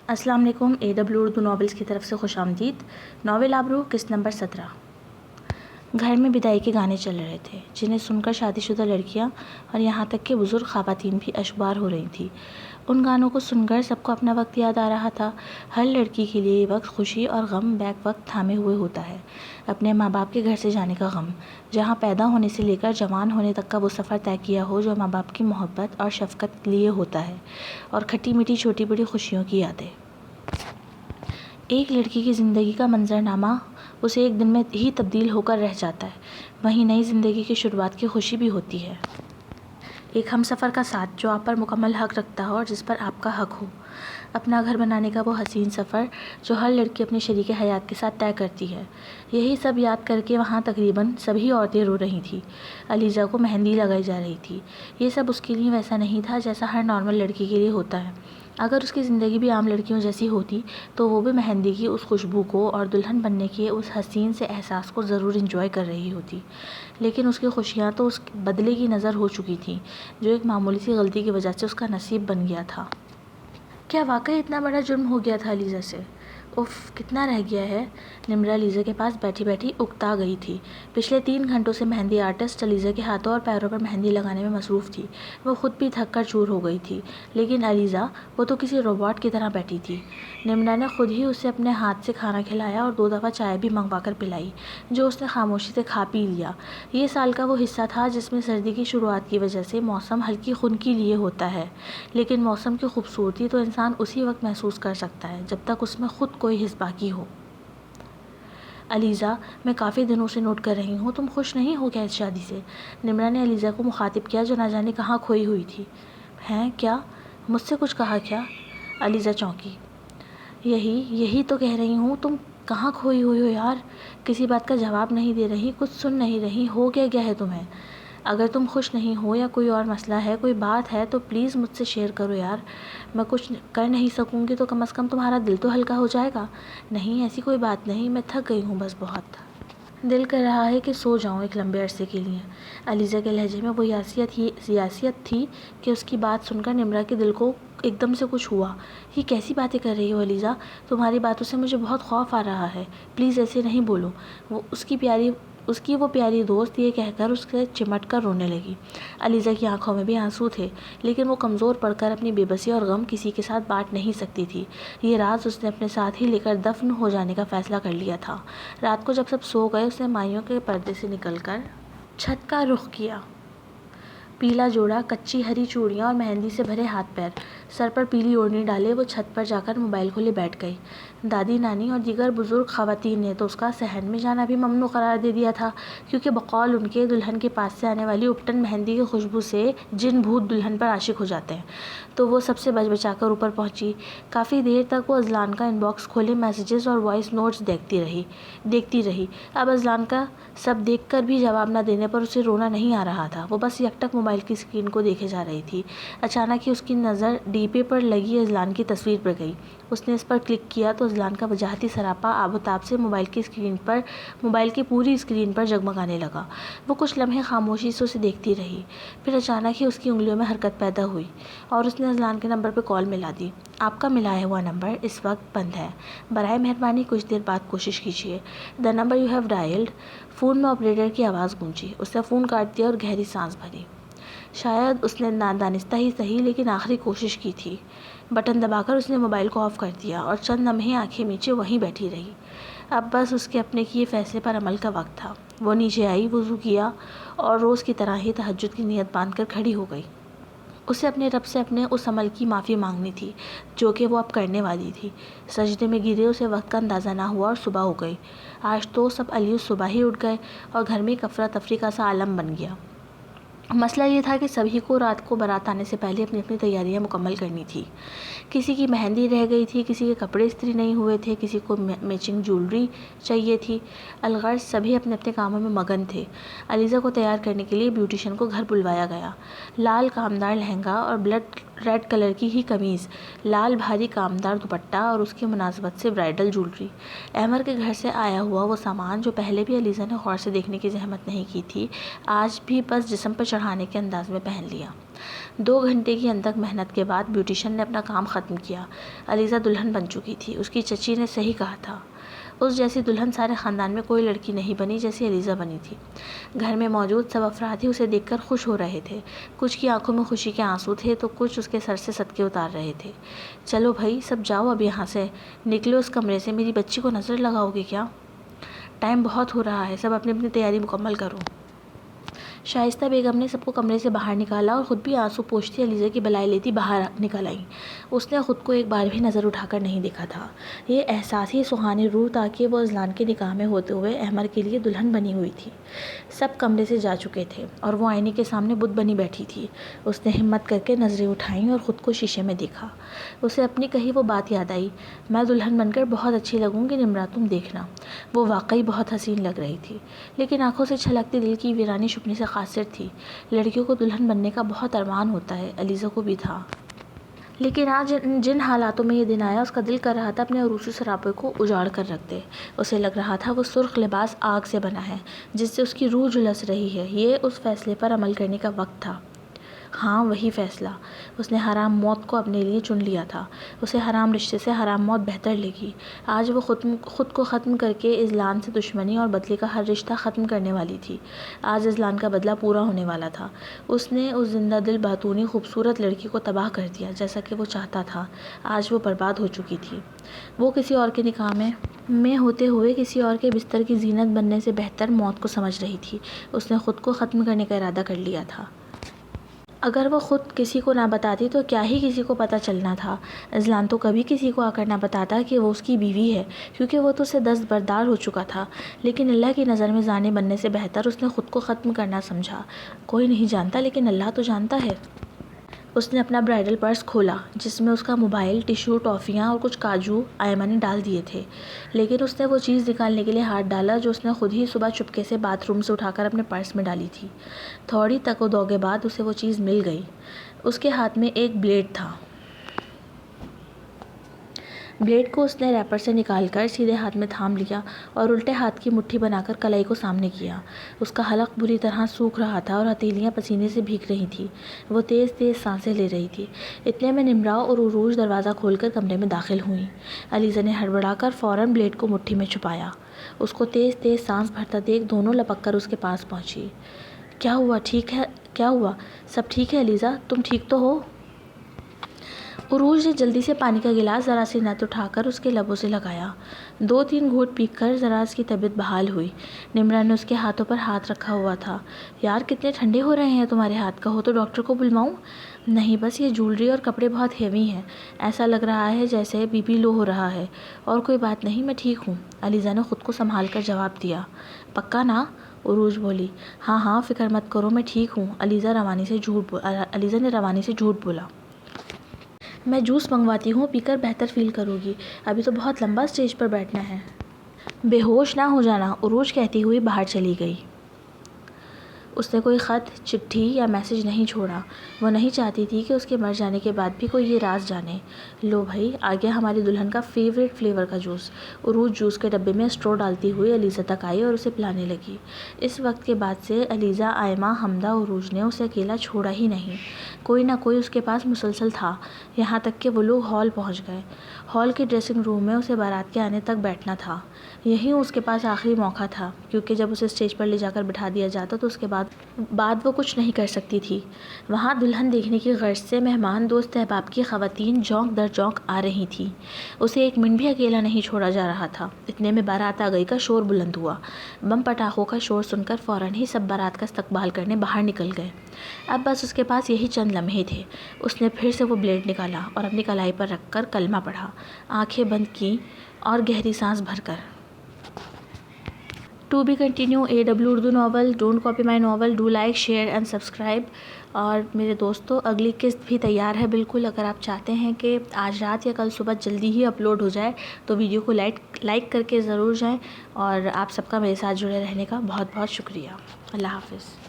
السلام علیکم. AW Urdu novels کی طرف سے خوش آمدید. ناول آبرو قسط نمبر 17. گھر میں بدائی کے گانے چل رہے تھے جنہیں سن کر شادی شدہ لڑکیاں اور یہاں تک کہ بزرگ خواتین بھی اشبار ہو رہی تھیں. ان گانوں کو سن کر سب کو اپنا وقت یاد آ رہا تھا. ہر لڑکی کے لیے یہ وقت خوشی اور غم بیک وقت تھامے ہوئے ہوتا ہے. اپنے ماں باپ کے گھر سے جانے کا غم، جہاں پیدا ہونے سے لے کر جوان ہونے تک کا وہ سفر طے کیا ہو جو ماں باپ کی محبت اور شفقت لیے ہوتا ہے، اور کھٹی میٹھی چھوٹی بڑی خوشیوں کی یادیں. ایک لڑکی کی زندگی کا منظرنامہ اسے ایک دن میں ہی تبدیل ہو کر رہ جاتا ہے. وہیں نئی زندگی کی شروعات کی خوشی بھی ہوتی ہے. ایک ہم سفر کا ساتھ جو آپ پر مکمل حق رکھتا ہو اور جس پر آپ کا حق ہو. اپنا گھر بنانے کا وہ حسین سفر جو ہر لڑکی اپنے شریک حیات کے ساتھ طے کرتی ہے. یہی سب یاد کر کے وہاں تقریباً سبھی عورتیں رو رہی تھیں. علیزہ کو مہندی لگائی جا رہی تھی. یہ سب اس کے لیے ویسا نہیں تھا جیسا ہر نارمل لڑکی کے لیے ہوتا ہے. اگر اس کی زندگی بھی عام لڑکیوں جیسی ہوتی تو وہ بھی مہندی کی اس خوشبو کو اور دلہن بننے کے اس حسین سے احساس کو ضرور انجوائے کر رہی ہوتی. لیکن اس کی خوشیاں تو اس بدلے کی نظر ہو چکی تھیں جو ایک معمولی سی غلطی کی وجہ سے اس کا نصیب بن گیا تھا. کیا واقعی اتنا بڑا جرم ہو گیا تھا علیزہ سے؟ اف، کتنا رہ گیا ہے. نمرا علیزہ کے پاس بیٹھی بیٹھی اکتا گئی تھی. پچھلے 3 گھنٹوں سے مہندی آرٹسٹ علیزہ کے ہاتھوں اور پیروں پر مہندی لگانے میں مصروف تھی. وہ خود بھی تھک کر چور ہو گئی تھی. لیکن علیزہ، وہ تو کسی روبوٹ کی طرح بیٹھی تھی. نمرا نے خود ہی اسے اپنے ہاتھ سے کھانا کھلایا اور 2 دفعہ چائے بھی منگوا کر پلائی، جو اس نے خاموشی سے کھا پی لیا. یہ سال کا وہ حصہ تھا جس میں سردی کی شروعات کی وجہ سے موسم ہلکی خنکی لیے ہوتا ہے. لیکن موسم کی خوبصورتی تو انسان اسی وقت محسوس کر سکتا ہے جب تک اس میں خود کوئی حس باقی ہو. علیزہ، میں کافی دنوں سے نوٹ کر رہی ہوں، تم خوش نہیں ہو کیا اس شادی سے؟ نمرا نے علیزہ کو مخاطب کیا جو نہ جانے کہاں کھوئی ہوئی تھی. ہیں کیا؟ مجھ سے کچھ کہا کیا؟ علیزہ چونکی. یہی تو کہہ رہی ہوں، تم کہاں کھوئی ہوئی ہو یار. کسی بات کا جواب نہیں دے رہی، کچھ سن نہیں رہی. ہو کیا گیا ہے تمہیں؟ اگر تم خوش نہیں ہو یا کوئی اور مسئلہ ہے، کوئی بات ہے تو پلیز مجھ سے شیئر کرو یار. میں کچھ کر نہیں سکوں گی تو کم از کم تمہارا دل تو ہلکا ہو جائے گا. نہیں، ایسی کوئی بات نہیں، میں تھک گئی ہوں بس بہت. دل کر رہا ہے کہ سو جاؤں ایک لمبے عرصے کے لیے. علیزہ کے لہجے میں وہ سیاست تھی کہ اس کی بات سن کر نمرا کے دل کو ایک دم سے کچھ ہوا. یہ کیسی باتیں کر رہی ہو علیزہ؟ تمہاری باتوں سے مجھے بہت خوف آ رہا ہے. پلیز ایسے نہیں بولو. اس کی وہ پیاری دوست یہ کہہ کر اس سے چمٹ کر رونے لگی. علیزہ کی آنکھوں میں بھی آنسو تھے، لیکن وہ کمزور پڑ کر اپنی بے بسی اور غم کسی کے ساتھ بانٹ نہیں سکتی تھی. یہ راز اس نے اپنے ساتھ ہی لے کر دفن ہو جانے کا فیصلہ کر لیا تھا. رات کو جب سب سو گئے اس نے مائیوں کے پردے سے نکل کر چھت کا رخ کیا. پیلا جوڑا، کچی ہری چوڑیاں اور مہندی سے بھرے ہاتھ پیر، سر پر پیلی اوڑھنی ڈالے وہ چھت پر جا کر موبائل کھولے بیٹھ گئی. دادی، نانی اور دیگر بزرگ خواتین نے تو اس کا صحن میں جانا بھی ممنوع قرار دے دیا تھا، کیونکہ بقول ان کے دلہن کے پاس سے آنے والی اپٹن مہندی کی خوشبو سے جن بھوت دلہن پر عاشق ہو جاتے ہیں. تو وہ سب سے بچ بچا کر اوپر پہنچی. کافی دیر تک وہ اذلان کا ان باکس کھولے میسیجز اور وائس نوٹس دیکھتی رہی. اب اذلان کا سب دیکھ کر بھی جواب نہ دینے پر اسے رونا نہیں آ رہا تھا. وہ بس یکٹک موبائل کی اسکرین کو دیکھے جا رہی تھی. اچانک ہی اس کی نظر ڈی پے پر لگی اذلان کی تصویر پر گئی. اس نے اس پر کلک کیا تو اذلان کا وجاہتی سراپا آب و تاب سے موبائل کی پوری اسکرین پر جگمگانے لگا. وہ کچھ لمحے خاموشی سے اسے دیکھتی رہی. پھر اچانک ہی اس کی انگلیوں میں حرکت پیدا ہوئی اور اس نے اذلان کے نمبر پہ کال ملا دی. آپ کا ملایا ہوا نمبر اس وقت بند ہے. برائے مہربانی کچھ دیر بعد کوشش کیجیے. The number you have dialled. Phone میں آپریٹر کی آواز گونجی. اس نے فون کاٹ دیا اور گہری سانس بھری. شاید اس نے دانستہ ہی صحیح لیکن آخری کوشش کی تھی. بٹن دبا کر اس نے موبائل کو آف کر دیا اور چند لمحے آنکھیں میچے وہیں بیٹھی رہی. اب بس اس کے اپنے کیے فیصلے پر عمل کا وقت تھا. وہ نیچے آئی، وضو کیا اور روز کی طرح ہی تہجد کی نیت باندھ کر کھڑی ہو گئی. اسے اپنے رب سے اپنے اس عمل کی معافی مانگنی تھی جو کہ وہ اب کرنے والی تھی. سجدے میں گرے اسے وقت کا اندازہ نہ ہوا اور صبح ہو گئی. آج تو سب علیز صبح ہی اٹھ گئے اور گھر میں ایک افراتفری کا سا عالم بن گیا. مسئلہ یہ تھا کہ سبھی کو رات کو بارات آنے سے پہلے اپنی اپنی تیاریاں مکمل کرنی تھی. کسی کی مہندی رہ گئی تھی، کسی کے کپڑے استری نہیں ہوئے تھے، کسی کو میچنگ جولری چاہیے تھی. الغرض سبھی اپنے اپنے کاموں میں مگن تھے. علیزہ کو تیار کرنے کے لیے بیوٹیشین کو گھر بلوایا گیا. لال کامدار لہنگا اور ریڈ کلر کی ہی قمیض، لال بھاری کامدار دوپٹہ اور اس کی مناسبت سے برائڈل جولری۔ احمد کے گھر سے آیا ہوا وہ سامان جو پہلے بھی علیزہ نے غور سے دیکھنے کی زحمت نہیں کی تھی، آج بھی بس جسم پر چڑھانے کے انداز میں پہن لیا۔ 2 گھنٹے کی انتھک محنت کے بعد بیوٹیشن نے اپنا کام ختم کیا۔ علیزہ دلہن بن چکی تھی۔ اس کی چچی نے صحیح کہا تھا، اس جیسی دلہن سارے خاندان میں کوئی لڑکی نہیں بنی جیسی علیزہ بنی تھی۔ گھر میں موجود سب افراد ہی اسے دیکھ کر خوش ہو رہے تھے۔ کچھ کی آنکھوں میں خوشی کے آنسو تھے تو کچھ اس کے سر سے صدقے اتار رہے تھے۔ چلو بھائی سب جاؤ اب یہاں سے، نکلو اس کمرے سے، میری بچی کو نظر لگاؤ گے کیا؟ ٹائم بہت ہو رہا ہے، سب اپنی اپنی تیاری مکمل کرو۔ شائستہ بیگم نے سب کو کمرے سے باہر نکالا اور خود بھی آنسو پوچھتی علیزہ کی بلائی لیتی باہر نکل آئیں۔ اس نے خود کو ایک بار بھی نظر اٹھا کر نہیں دیکھا تھا۔ یہ احساس ہی سہانی روح تھا کہ وہ اذلان کے نکاح میں ہوتے ہوئے احمد کے لیے دلہن بنی ہوئی تھی۔ سب کمرے سے جا چکے تھے اور وہ آئینے کے سامنے بت بنی بیٹھی تھی۔ اس نے ہمت کر کے نظریں اٹھائیں اور خود کو شیشے میں دیکھا۔ اسے اپنی کہی وہ بات یاد آئی، میں دلہن بن کر بہت اچھی لگوں گی نمرا، تم دیکھنا۔ وہ واقعی بہت حسین لگ رہی تھی، لیکن آنکھوں سے چھلکتی دل کی ویرانی چھپنے سے قاصر تھی۔ لڑکیوں کو دلہن بننے کا بہت ارمان ہوتا ہے، علیزہ کو بھی تھا۔ لیکن آج جن حالاتوں میں یہ دن آیا، اس کا دل کر رہا تھا اپنے عروسی سراپے کو اجاڑ کر رکھ دے۔ اسے لگ رہا تھا وہ سرخ لباس آگ سے بنا ہے جس سے اس کی روح جھلس رہی ہے۔ یہ اس فیصلے پر عمل کرنے کا وقت تھا۔ ہاں وہی فیصلہ۔ اس نے حرام موت کو اپنے لیے چن لیا تھا۔ اسے حرام رشتے سے حرام موت بہتر لگی۔ آج وہ خود کو ختم کر کے اذلان سے دشمنی اور بدلے کا ہر رشتہ ختم کرنے والی تھی۔ آج اذلان کا بدلہ پورا ہونے والا تھا۔ اس نے اس زندہ دل باتونی خوبصورت لڑکی کو تباہ کر دیا جیسا کہ وہ چاہتا تھا۔ آج وہ برباد ہو چکی تھی۔ وہ کسی اور کے نکاح میں ہوتے ہوئے کسی اور کے بستر کی زینت بننے سے بہتر موت کو سمجھ رہی تھی۔ اس نے خود کو ختم کرنے کا ارادہ کر لیا تھا۔ اگر وہ خود کسی کو نہ بتاتی تو کیا ہی کسی کو پتہ چلنا تھا۔ اذلان تو کبھی کسی کو آ کر نہ بتاتا کہ وہ اس کی بیوی ہے، کیونکہ وہ تو اسے دستبردار ہو چکا تھا۔ لیکن اللہ کی نظر میں زانی بننے سے بہتر اس نے خود کو ختم کرنا سمجھا۔ کوئی نہیں جانتا لیکن اللہ تو جانتا ہے۔ اس نے اپنا برائڈل پرس کھولا جس میں اس کا موبائل، ٹیشو، ٹافیاں اور کچھ کاجو آئمہ نے ڈال دیے تھے، لیکن اس نے وہ چیز نکالنے کے لیے ہاتھ ڈالا جو اس نے خود ہی صبح چپکے سے باتھ روم سے اٹھا کر اپنے پرس میں ڈالی تھی۔ تھوڑی تک و دو کے بعد اسے وہ چیز مل گئی۔ اس کے ہاتھ میں ایک بلیڈ تھا۔ بلیڈ کو اس نے ریپر سے نکال کر سیدھے ہاتھ میں تھام لیا اور الٹے ہاتھ کی مٹھی بنا کر کلائی کو سامنے کیا۔ اس کا حلق بری طرح سوکھ رہا تھا اور ہتھیلیاں پسینے سے بھیگ رہی تھیں۔ وہ تیز تیز سانسیں لے رہی تھی۔ اتنے میں نمرا اور عروج دروازہ کھول کر کمرے میں داخل ہوئیں۔ علیزہ نے ہڑبڑا کر فوراً بلیڈ کو مٹھی میں چھپایا۔ اس کو تیز تیز سانس بھرتا دیکھ دونوں لپک کر اس کے پاس پہنچی۔ کیا ہوا؟ ٹھیک ہے؟ کیا ہوا؟ سب ٹھیک ہے علیزہ، تم ٹھیک تو ہو؟ عروج نے جلدی سے پانی کا گلاس ذرا سی نت اٹھا کر اس کے لبوں سے لگایا۔ 2-3 گھونٹ پی کر ذرا اس کی طبیعت بحال ہوئی۔ نمرا نے اس کے ہاتھوں پر ہاتھ رکھا ہوا تھا۔ یار کتنے ٹھنڈے ہو رہے ہیں تمہارے ہاتھ، کہو تو ڈاکٹر کو بلواؤں؟ نہیں بس یہ جولری اور کپڑے بہت ہیوی ہیں، ایسا لگ رہا ہے جیسے بی پی لو ہو رہا ہے، اور کوئی بات نہیں، میں ٹھیک ہوں، علیزہ نے خود کو سنبھال کر جواب دیا۔ پکا نا؟ عروج بولی۔ ہاں ہاں فکر مت کرو، میں ٹھیک ہوں، علیزہ نے روانی سے جھوٹ بولا۔ میں جوس منگواتی ہوں، پی کر بہتر فیل کرو گی، ابھی تو بہت لمبا اسٹیج پر بیٹھنا ہے۔ بے ہوش نہ ہو جانا، عروج کہتی ہوئی باہر چلی گئی۔ اس نے کوئی خط، چٹھی یا میسج نہیں چھوڑا۔ وہ نہیں چاہتی تھی کہ اس کے مر جانے کے بعد بھی کوئی یہ راز جانے۔ لو بھائی، آ گیا ہماری دلہن کا فیوریٹ فلیور کا جوس۔ عروج جوس کے ڈبے میں اسٹرو ڈالتی ہوئی علیزہ تک آئی اور اسے پلانے لگی۔ اس وقت کے بعد سے علیزہ، آئمہ، حمدہ، عروج نے اسے اکیلا چھوڑا ہی نہیں۔ کوئی نہ کوئی اس کے پاس مسلسل تھا، یہاں تک کہ وہ لوگ ہال پہنچ گئے۔ ہال کے ڈریسنگ روم میں اسے بارات کے آنے تک بیٹھنا تھا۔ یہی اس کے پاس آخری موقع تھا، کیونکہ جب اسے اسٹیج پر لے جا کر بٹھا دیا جاتا تو اس کے بعد وہ کچھ نہیں کر سکتی تھی۔ وہاں دلہن دیکھنے کی غرض سے مہمان دوست احباب کی خواتین جونک در جونک آ رہی تھیں۔ اسے ایک منٹ بھی اکیلا نہیں چھوڑا جا رہا تھا۔ اتنے میں بارات آ گئی کا شور بلند ہوا۔ بم پٹاخوں کا شور سن کر فوراً ہی سب بارات کا استقبال کرنے باہر نکل گئے۔ اب بس اس کے پاس یہی چند لمحے تھے۔ اس نے پھر سے وہ بلیڈ نکالا اور اپنی کلائی پر رکھ کر کلمہ پڑھا، آنکھیں بند کیں اور گہری سانس بھر کر۔ To be continue AW Urdu novel. Don't copy my novel, do like, share and subscribe. اور میرے دوستو، اگلی قسط بھی تیار ہے بالکل۔ اگر آپ چاہتے ہیں کہ آج رات یا کل صبح جلدی ہی اپلوڈ ہو جائے تو ویڈیو کو لائک کر کے ضرور جائیں، اور آپ سب کا میرے ساتھ جڑے رہنے کا بہت بہت شکریہ۔ اللہ حافظ۔